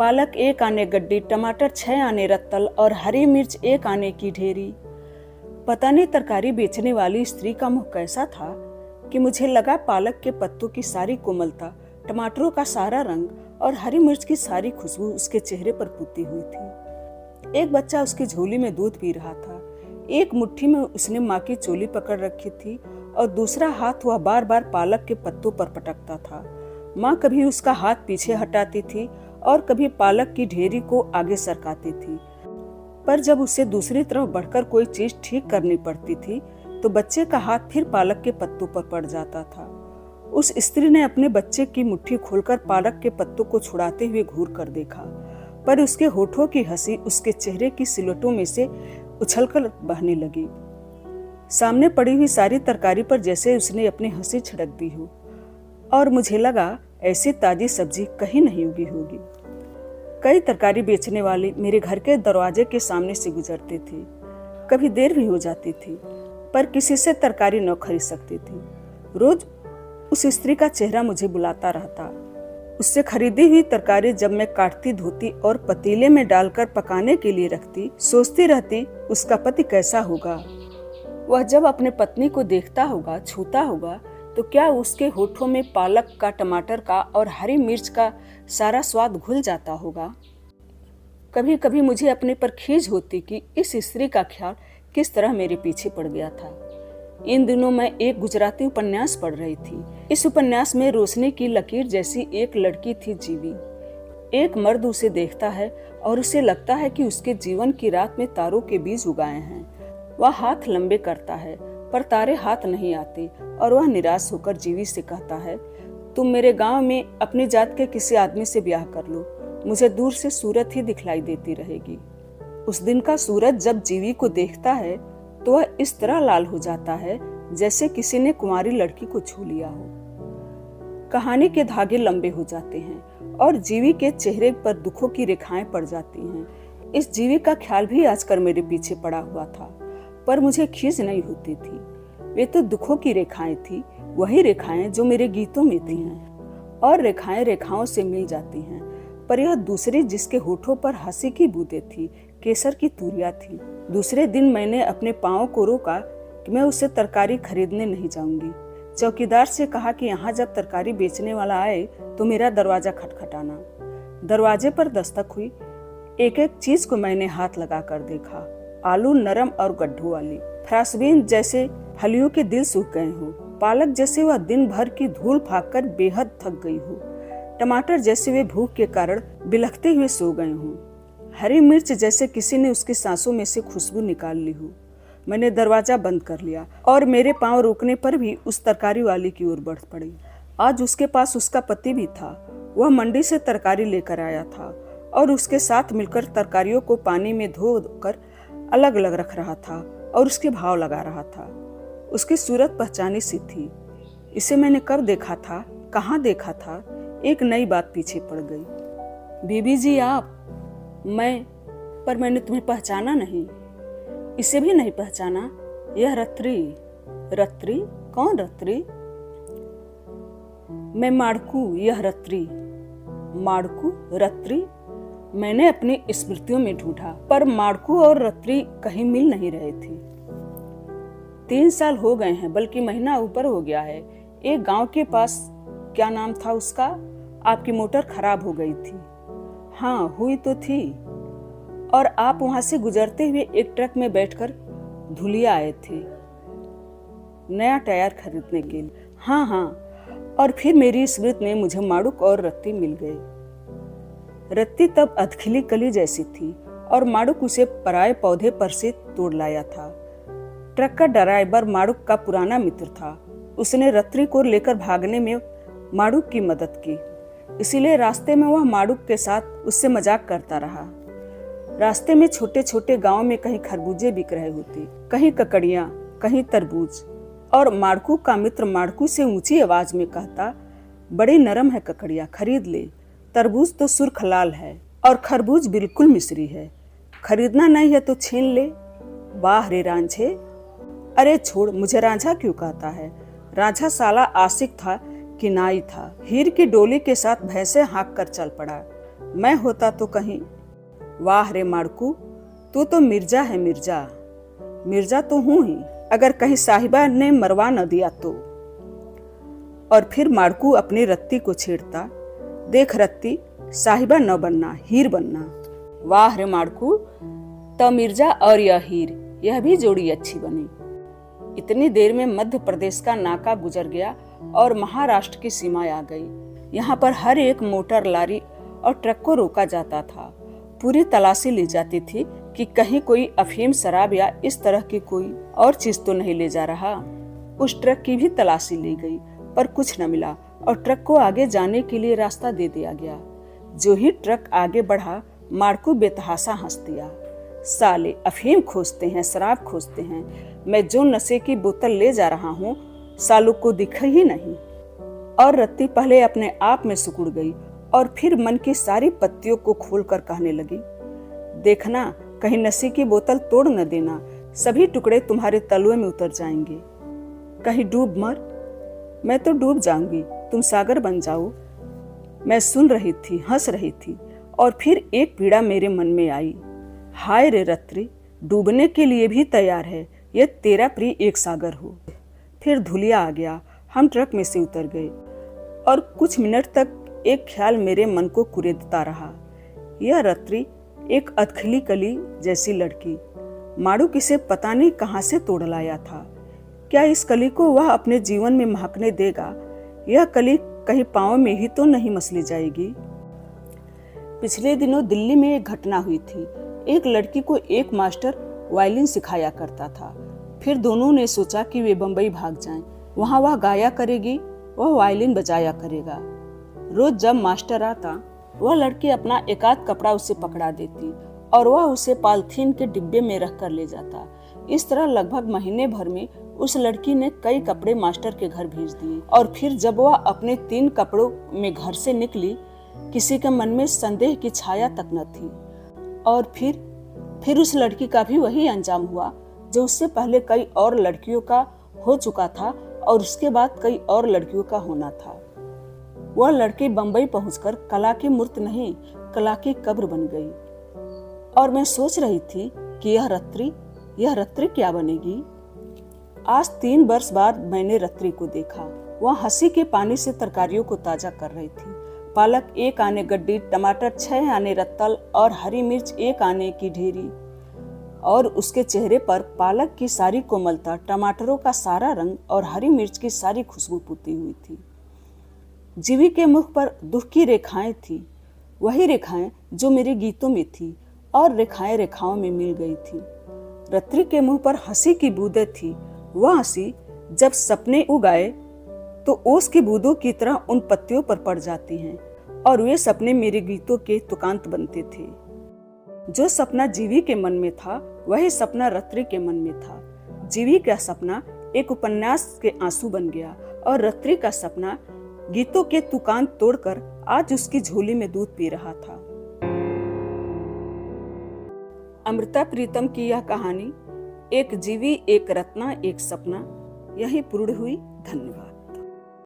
पालक 1 आने गड्डी, टमाटर 6 आने रत्तल और हरी मिर्च 1 आने की ढेरी। पता नहीं तरकारी बेचने वाली स्त्री का मुंह कैसा था कि मुझे लगा पालक के पत्तों की सारी कोमलता, टमाटरों का सारा रंग और हरी मिर्च की सारी खुशबू उसके चेहरे पर पुती हुई थी। एक बच्चा उसकी झोली में दूध पी रहा था। एक मुट्ठी में उसने माँ की चोली पकड़ रखी थी और दूसरा हाथ वह बार बार पालक के पत्तों पर पटकता था। माँ कभी उसका हाथ पीछे हटाती थी और कभी पालक की ढेरी को आगे सरकाती थी, पर जब उसे दूसरी तरफ बढ़कर कोई चीज ठीक करनी पड़ती थी तो बच्चे का हाथ फिर पालक के पत्तों पर पड़ जाता था। उस स्त्री ने अपने बच्चे की मुट्ठी खोलकर पालक के पत्तों को छुड़ाते हुए घूर कर देखा, पर उसके होठों की हंसी उसके चेहरे की सिलवटों में से उछलकर बहने लगी। सामने पड़ी हुई सारी तरकारी पर जैसे उसने अपनी हंसी छिड़क दी हो, और मुझे लगा ऐसी ताजी सब्जी कहीं नहीं उगी होगी। कई तरकारी बेचने वाले मेरे घर के दरवाजे के सामने से गुजरते थे। कभी देर भी हो जाती थी, पर किसी से तरकारी न खरीद सकती थी। रोज उस स्त्री का चेहरा मुझे बुलाता रहता। उससे खरीदी हुई तरकारी जब मैं काटती, धोती और पतीले में डालकर पकाने के लिए रखती, सोचती रहती उसका पति कैसा होगा। वह जब अपने पत्नी को देखता होगा, छूता होगा, तो क्या उसके होठों में पालक का, टमाटर का और हरी मिर्च का सारा स्वाद घुल जाता होगा। कभी कभी मुझे अपने पर खीज होती कि इस स्त्री का ख्याल किस तरह मेरे पीछे पड़ गया था। इन दिनों मैं एक गुजराती उपन्यास पढ़ रही थी। इस उपन्यास में रोशनी की लकीर जैसी एक लड़की थी जीवी। एक मर्द उसे देखता है और उसे लगता है कि उसके जीवन की रात में तारों के बीज उगाए हैं। वह हाथ लंबे करता है, पर तारे हाथ नहीं आते और वह निराश होकर जीवी से कहता है, तुम मेरे गांव में अपनी जात के किसी आदमी से ब्याह कर लो, मुझे दूर से सूरत ही दिखलाई देती रहेगी। उस दिन का सूरज जब जीवी को देखता है तो वह इस तरह लाल हो जाता है जैसे किसी ने कुंवारी लड़की को छू लिया हो। कहानी के धागे लंबे हो जाते हैं और जीवी के चेहरे पर दुखों की रेखाएं पड़ जाती हैं। इस जीवी का ख्याल भी आजकल मेरे पीछे पड़ा हुआ था, पर मुझे खींच नहीं होती थी। वे तो दुखों की रेखाएं थी, वही रेखाएं जो मेरे गीतों में थी हैं। और रेखाएं रेखाओं से मिल जाती हैं, पर यह दूसरी जिसके होठों पर हंसी की बूंदें थी, केसर की तूरियां थी। दूसरे दिन मैंने अपने पाँव को रोका कि मैं उसे तरकारी खरीदने नहीं जाऊंगी। चौकीदार से कहा कि यहाँ जब तरकारी बेचने वाला आए तो मेरा दरवाजा खटखटाना। दरवाजे पर दस्तक हुई। एक एक चीज को मैंने हाथ लगा कर देखा। आलू नरम और गड्ढों वाली, फ्रांसबीन जैसे फलियों के दिल सूख गए हो, पालक जैसे वह दिन भर की धूल फाँककर बेहद थक गई हो, टमाटर जैसे वे भूख के कारण बिलखते हुए सो गए हों, हरी मिर्च जैसे किसी ने उसकी सांसों में से खुशबू निकाल ली हो। मैंने दरवाजा बंद कर लिया और मेरे पांव रुकने पर भी उस तरकारी वाली की ओर बढ़ पड़ी। आज उसके पास उसका पति भी था। वह मंडी से तरकारी लेकर आया था और उसके साथ मिलकर तरकारियों को पानी में धो कर अलग अलग रख रहा था और उसके भाव लगा रहा था। उसकी सूरत पहचानी सी थी। इसे मैंने कब देखा था, कहाँ देखा था, एक नई बात पीछे पड़ गई। बीबी जी आप? पर मैंने तुम्हें पहचाना नहीं। इसे भी नहीं पहचाना? यह रत्री। रत्री? कौन रत्री? मैं माड़कू, यह रत्री। माड़कू, रत्री? मैंने अपनी स्मृतियों में ढूंढा, पर माड़कू और रत्री कहीं मिल नहीं रहे थे। 3 साल हो गए हैं, बल्कि महीना ऊपर हो गया है। एक गांव के पास, क्या नाम था उसका, आपकी मोटर खराब हो गई थी। हाँ, हुई तो थी। और आप वहां से गुजरते हुए एक ट्रक में बैठकर धुलिया आए थे नया टायर खरीदने के लिए। हाँ, और फिर मेरी स्मृति में मुझे माड़ूक और रत्ती मिल गए। रत्ती तब अधखिली कली जैसी थी और माड़ूक उसे पराये पौधे पर से तोड़ लाया था। ट्रक का ड्राइवर माड़ूक का पुराना मित्र था। उसने रत्ती को लेकर भागने में माड़ूक की मदद की, इसीलिए रास्ते में वह माड़ूक के साथ उससे मजाक करता रहा। रास्ते में छोटे छोटे गांव में कहीं खरबूजे बिक रहे होते, कहीं ककड़ियां, कहीं तरबूज, और माड़कू का मित्र माड़कू से ऊंची आवाज में कहता, बड़ी नरम है ककड़ियां, खरीद ले। तरबूज तो सुर्ख लाल है और खरबूज बिल्कुल मिश्री है, खरीदना नहीं है तो छीन ले। वाह रे रांझे। अरे छोड़, मुझे रांझा क्यों कहता है? रांझा साला आशिक था कि नाई था। हीर की डोली के साथ भैंसे हाँक कर चल पड़ा। मैं होता तो कहीं। वाह रे माड़कू, तू तो मिर्जा है मिर्जा। मिर्जा तो हूं ही, अगर कहीं साहिबा ने मरवा न दिया तो। और फिर माड़कू अपनी रत्ती को छेड़ता, देख रत्ती, साहिबा न बनना, हीर बनना। वाह रे माड़कू, तो मिर्जा और यह हीर, यह भी जोड़ी अच्छी बनी। इतनी देर में मध्य प्रदेश का नाका गुजर गया और महाराष्ट्र की सीमा आ गई। यहाँ पर हर एक मोटर, लारी और ट्रक को रोका जाता था। पूरी तलाशी ली जाती थी कि कहीं कोई अफीम, शराब या इस तरह की कोई और चीज तो नहीं ले जा रहा। उस ट्रक की भी तलाशी ली गई, पर कुछ न मिला और ट्रक को आगे जाने के लिए रास्ता दे दिया गया। जो ही ट्रक आगे बढ़ा, माड़कू बेतहासा हंस दिया। साले अफीम खोजते हैं, शराब खोजते हैं, मैं जो नशे की बोतल ले जा रहा हूँ सालों को दिखा ही नहीं। और रत्ती पहले अपने आप में सिकुड़ गई और फिर मन की सारी पत्तियों को खोलकर कहने लगी, देखना कहीं नशे की बोतल तोड़ न देना, सभी टुकड़े तुम्हारे तलुए में उतर जाएंगे। कहीं डूब मर। मैं तो डूब जाऊंगी, तुम सागर बन जाओ। मैं सुन रही थी, हंस रही थी, और फिर एक पीड़ा मेरे मन में आई। हाय रे रत्री, डूबने के लिए भी तैयार है, यह तेरा प्रिय एक सागर हो। फिर धुलिया आ गया, हम ट्रक में से उतर गए और कुछ मिनट तक एक ख्याल मेरे मन को कुरेदता रहा। यह रत्री एक अधखली कली जैसी लड़की, माड़ू किसे पता नहीं कहां से तोड़ लाया था। क्या इस कली को वह अपने जीवन में महकने देगा? यह कली कहीं पांव में ही तो नहीं मसली जाएगी? पिछले दिनों दिल्ली में एक घटना हुई थी। एक लड़की को एक मास्टर वायलिन सिखाया करता था। फिर दोनों ने सोचा कि वे बंबई भाग जाएं। वहां वह गाया करेगी, वह वायलिन बजाया करेगा। रोज जब मास्टर आता, वह लड़की अपना एकाध कपड़ा उसे पकड़ा देती और वह उसे पॉलिथीन के डिब्बे में रख कर ले जाता। इस तरह लगभग महीने भर में उस लड़की ने कई कपड़े मास्टर के घर भेज दिए। और फिर जब वह अपने 3 कपड़ों में घर से निकली, किसी के मन में संदेह की छाया तक न थी। और फिर उस लड़की का भी वही अंजाम हुआ जो उससे पहले कई और लड़कियों का हो चुका था और उसके बाद कई और लड़कियों का होना था। वह लड़की बंबई पहुंचकर कला की मूर्त नहीं, कला की कब्र बन गई। और मैं सोच रही थी कि यह रत्री क्या बनेगी। आज 3 वर्ष बाद मैंने रत्री को देखा। वह हंसी के पानी से तरकारियों को ताजा कर रही थी। पालक 1 आने गड्डी, टमाटर 6 आने रत्तल और हरी मिर्च 1 आने की ढेरी। और उसके चेहरे पर पालक की सारी कोमलता, टमाटरों का सारा रंग और हरी मिर्च की सारी खुशबू पुती हुई थी। जीवी के मुख पर दुख की रेखाएं थी, वही रेखाएं जो मेरे गीतों में थी और रेखाएं रेखाओं में मिल गई थी। रत्री के मुंह पर हंसी की बूंदें थी। वह हंसी जब सपने उगाए तो ओस की बूंदों की तरह उन पत्तियों पर पड़ जाती हैं और वे सपने मेरे गीतों के तुकांत बनते थे। जो सपना जीवी के मन में था, वही सपना रत्री के मन में था। जीवी का सपना एक उपन्यास के आंसू बन गया और रत्री का सपना गीतों के तुकांत तोड़कर आज उसकी झोली में दूध पी रहा था। अमृता प्रीतम की यह कहानी, एक जीवी, एक रत्ना, एक सपना, यही पूर्ण हुई। धन्यवाद।